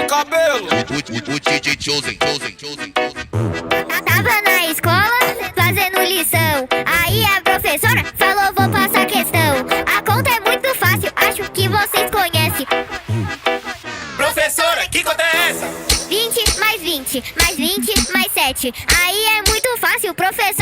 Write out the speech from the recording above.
cabelo. O DJ Chosen. Tava na escola fazendo lição. Aí a professora falou: vou passar questão. A conta é muito fácil, acho que vocês conhecem. Professora, que conta é essa? 20 mais 20 mais 20 mais 7. Aí é muito fácil, professora.